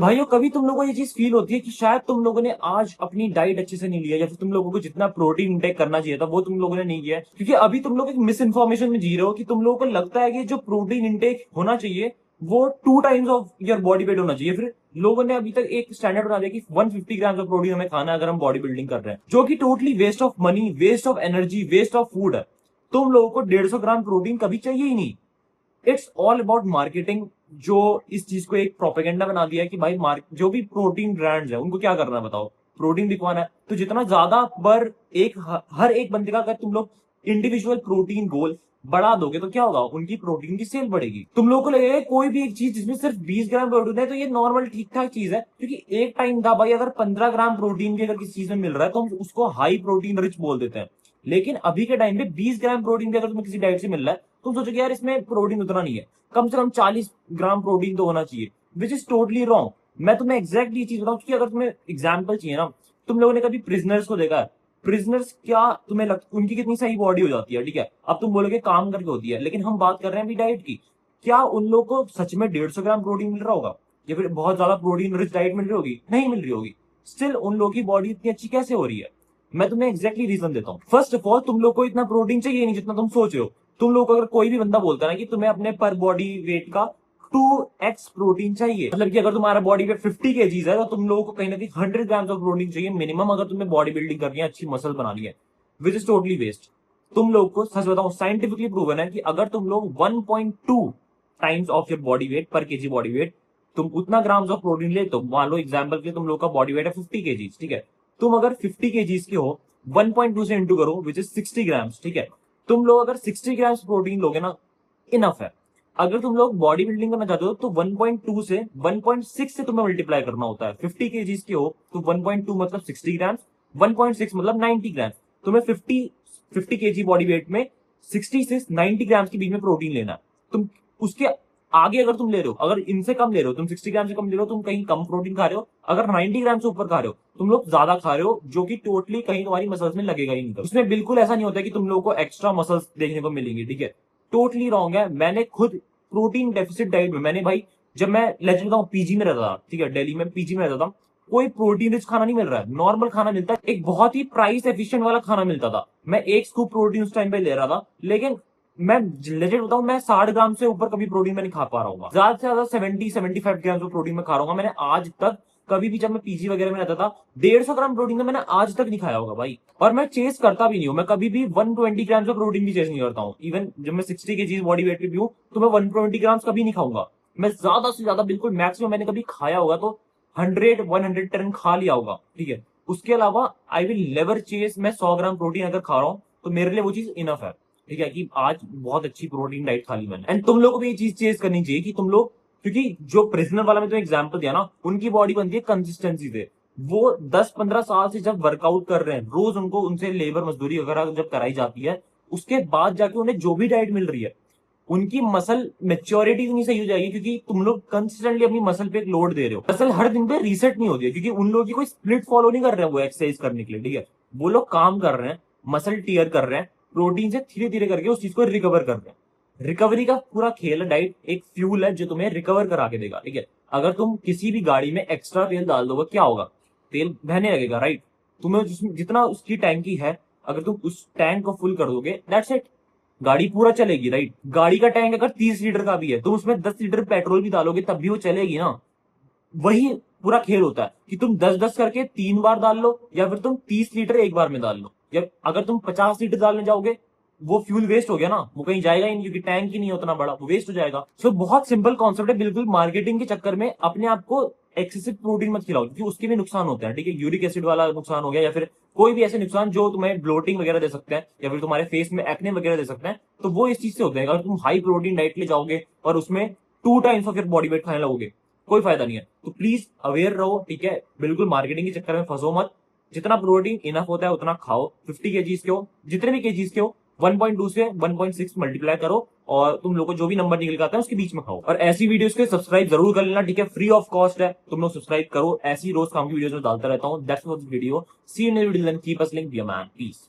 भाइयों कभी तुम लोगों को ये चीज फील होती है कि शायद तुम लोगों ने आज अपनी डाइट अच्छे से नहीं लिया, या फिर तुम लोगों को जितना प्रोटीन इंटेक करना चाहिए था वो तुम लोगों ने नहीं किया है, क्योंकि अभी तुम लोग एक मिस इन्फॉर्मेशन में जी रहे हो कि तुम लोगों को लगता है कि जो प्रोटीन इंटेक होना चाहिए वो 2 times of your body weight होना चाहिए। फिर लोगों ने अभी तक एक स्टैंडर्ड बना दिया कि 150 ग्राम ऑफ प्रोटीन हमें खाना है अगर हम बॉडी बिल्डिंग कर रहे हैं, जो कि totally waste of money, waste of energy, waste of food है। तुम लोगों को 150 ग्राम प्रोटीन कभी चाहिए ही नहीं। इट्स ऑल अबाउट मार्केटिंग, जो इस चीज को एक प्रोपेगेंडा बना दिया है कि भाई जो भी प्रोटीन ब्रांड्स है उनको क्या करना है बताओ, प्रोटीन दिखवाना है। तो जितना ज्यादा पर एक हर एक बंदे का अगर तुम लोग इंडिविजुअल प्रोटीन गोल बढ़ा दोगे तो क्या होगा, उनकी प्रोटीन की सेल बढ़ेगी। तुम लोगों को लगेगा कोई भी एक चीज जिसमें सिर्फ 20 ग्राम प्रोटीन है तो ये नॉर्मल ठीक ठाक चीज है, क्योंकि एक टाइम था भाई अगर 15 ग्राम प्रोटीन भी अगर किसी चीज में मिल रहा है तो हम उसको हाई प्रोटीन रिच बोल देते हैं। लेकिन अभी के टाइम पे 20 ग्राम प्रोटीन भी अगर तुम्हें किसी डाइट से मिल रहा है तुम सोचोगे यार इसमें प्रोटीन उतना नहीं है, कम से कम 40 ग्राम प्रोटीन तो होना चाहिए, विच इज टोटली रॉन्ग। मैं तुम्हें एग्जैक्टली ये चीज बताऊं कि अगर तुम्हें एग्जाम्पल चाहिए ना, तुम लोगों ने कभी प्रिजनर्स को देखा है? प्रिजनर्स क्या तुम्हें लगता उनकी कितनी सही बॉडी हो जाती है, ठीक है, अब तुम बोलोगे काम करके होती है, लेकिन हम बात कर रहे हैं अभी डाइट की। क्या उन लोगों को सच में 150 ग्राम प्रोटीन मिल रहा होगा, या फिर बहुत ज्यादा प्रोटीन रिच डाइट मिल रही होगी? नहीं मिल रही होगी। स्टिल उन लोगों की बॉडी इतनी अच्छी कैसे हो रही है? मैं तुम्हें एग्जैक्टली रीजन देता हूँ। फर्स्ट ऑफ ऑल तुम लोग को इतना प्रोटीन चाहिए नहीं जितना तुम सोच रहे हो। तुम लोग को अगर कोई भी बंदा बोलता है ना कि तुम्हें अपने पर बॉडी वेट का 2x प्रोटीन चाहिए, मतलब कि अगर तुम्हारा बॉडी वेट 50 केजीज है तो तुम लोगों को कहीं ना कहीं 100 ग्राम ऑफ प्रोटीन चाहिए मिनिमम, अगर तुम्हें बॉडी बिल्डिंग करनी है, अच्छी मसल बनानी है, विच इज टोटली वेस्ट। तुम लोग को सच बताऊं साइंटिफिकली प्रूवन है कि अगर तुम लोग 1.2 times of your body weight पर केजी बॉडी वेट तुम उतना ग्राम्स ऑफ प्रोटीन ले, तो मान लो एग्जांपल के तुम लोग का बॉडी वेट है 50 केजीज, ठीक है, तुम अगर 50 केजीज के हो 1.2 से इंटू करो विच इज 60 ग्राम्स, ठीक है, तुम लोग अगर 60 ग्राम्स प्रोटीन लोगे ना इनफ है। अगर तुम लोग बॉडी बिल्डिंग करना चाहते हो तो 1.2 से 1.6 से तुम्हें मल्टीप्लाई करना होता है। 50 केजीज के हो तो 1.2 मतलब 60 ग्राम्स, 1.6 मतलब 90 ग्राम्स। तुम्हें 50 केजी बॉडी वेट में 60 से 90 ग्राम्स के बीच में प्रोटीन लेना है। तुम उसके आगे अगर तुम ले रहे हो, अगर इनसे कम ले रहे हो, तुम 60 ग्राम से कम ले रहे हो, तुम कहीं कम प्रोटीन खा रहे हो। अगर 90 ग्राम से ऊपर खा रहे हो तुम लोग ज्यादा खा रहे हो, जो कि टोटली कहीं तुम्हारी मसल्स में लगेगा ही नहीं। उसमें बिल्कुल ऐसा नहीं होता कि तुम लोगों को एक्स्ट्रा मसल्स देखने को मिलेंगे, ठीक है, टोटली रॉन्ग है। मैंने खुद प्रोटीन डेफिसिट डाइट में, मैंने भाई जब मैं लेट बताऊं पीजी में रहता था, ठीक है, दिल्ली में पीजी में रहता था, कोई प्रोटीन रिच खाना नहीं मिल रहा है, नॉर्मल खाना मिलता है, एक बहुत ही प्राइस एफिशिएंट वाला खाना मिलता था। मैं एक स्कूप प्रोटीन उस टाइम पे ले रहा था, लेकिन मैं लेजेंड बताऊं मैं 60 ग्राम से ऊपर कभी प्रोटीन में नहीं खा पा रहा हूँ, ज्यादा से ज्यादा 75 ग्राम प्रोटीन में खा रहा हूँ। मैंने आज तक कभी भी, जब मैं पीजी वगैरह में रहता था, 150 ग्राम प्रोटीन तो मैंने आज तक नहीं खाया होगा भाई। और मैं चेस करता भी नहीं हूँ, मैं कभी भी 120 ग्राम ऑफ प्रोटीन भी चेस नहीं करता हूँ। इवन जब मैं 60 के बॉडी वेट पे भी हूँ तो मैं 120 ग्राम कभी नहीं खाऊंगा। मैं ज्यादा से ज्यादा बिल्कुल मैक्सिमम मैंने कभी खाया होगा तो 100-110 खा लिया होगा, ठीक है। उसके अलावा आई विल नेवर चेस। मैं 100 ग्राम प्रोटीन अगर खा रहा हूँ तो मेरे लिए वो चीज इनफ है, ठीक है, कि आज बहुत अच्छी प्रोटीन डाइट खा ली मैंने। एंड तुम लोग को भी ये चीज चेस करनी चाहिए कि तुम लोग, क्योंकि जो प्रिजनर वाला मैं तो एग्जांपल दिया ना, उनकी बॉडी बनती है कंसिस्टेंसी से। वो 10-15 साल से जब वर्कआउट कर रहे हैं, रोज उनको उनसे लेबर मजदूरी वगैरह जब कराई जाती है, उसके बाद जाके उन्हें जो भी डाइट मिल रही है, उनकी मसल मेच्योरिटी नहीं सही हो जाएगी, क्योंकि तुम लोग कंसिस्टेंटली अपनी मसल पे एक लोड दे रहे हो। मसल हर दिन पे रीसेट नहीं होती है, क्योंकि उन लोगों की कोई स्प्लिट फॉलो नहीं कर रहे हैं वो एक्सरसाइज करने के लिए, ठीक है। वो लोग काम कर रहे हैं, मसल टीयर कर रहे हैं, प्रोटीन से धीरे धीरे करके उस चीज को रिकवर कर रहे हैं। रिकवरी का पूरा खेल है डाइट, एक फ्यूल है जो तुम्हें रिकवर करा के देगा, ठीक है। अगर तुम किसी भी गाड़ी में एक्स्ट्रा तेल डाल दोगे क्या होगा, तेल बहने लगेगा, राइट। तुम्हें जितना उसकी टैंकी है, अगर तुम उस टैंक को फुल कर दोगे दैट्स इट, गाड़ी पूरा चलेगी, राइट। गाड़ी का टैंक अगर 30 लीटर का भी है, तुम उसमें 10 लीटर पेट्रोल भी डालोगे तब भी वो चलेगी ना। वही पूरा खेल होता है कि तुम 10-10 करके 3 बार डाल लो, या फिर तुम 30 लीटर एक बार में डाल लो। या अगर तुम 50 लीटर डालने जाओगे वो फ्यूल वेस्ट हो गया ना, वो कहीं जाएगा ही नहीं, क्योंकि टैंक ही नहीं उतना बड़ा, वो वेस्ट हो जाएगा। सो बहुत सिंपल कॉन्सेप्ट है, बिल्कुल मार्केटिंग के चक्कर में अपने आप को एक्सेसिव प्रोटीन मत खिलाओ, क्योंकि उसके भी नुकसान होते हैं, ठीक है। यूरिक एसिड वाला नुकसान हो गया, या फिर कोई भी ऐसे नुकसान जो तुम्हें ब्लोटिंग वगैरह दे सकते हैं, या फिर तुम्हारे फेस में एक्ने वगैरह दे सकते हैं, तो वो इस चीज से होते हैं। अगर तुम हाई प्रोटीन डाइट ले जाओगे और उसमें 2 times of your body weight खाने लगोगे, कोई फायदा नहीं है। तो प्लीज अवेयर रहो, ठीक है, बिल्कुल मार्केटिंग के चक्कर में फंसो मत। जितना प्रोटीन इनफ होता है उतना खाओ। 50 केजीज के हो, जितने भी केजीज के हो, 1.2 से 1.6 मल्टीप्लाई करो और तुम लोग को जो भी नंबर निकल के आता है उसके बीच में खाओ। और ऐसी वीडियोस के सब्सक्राइब जरूर कर लेना, ठीक है, फ्री ऑफ कॉस्ट है, तुम लोग सब्सक्राइब करो। ऐसी रोज काम की वीडियोस में डालता रहता हूँ। That's what video, see you in video, keep us link, be a man, piece.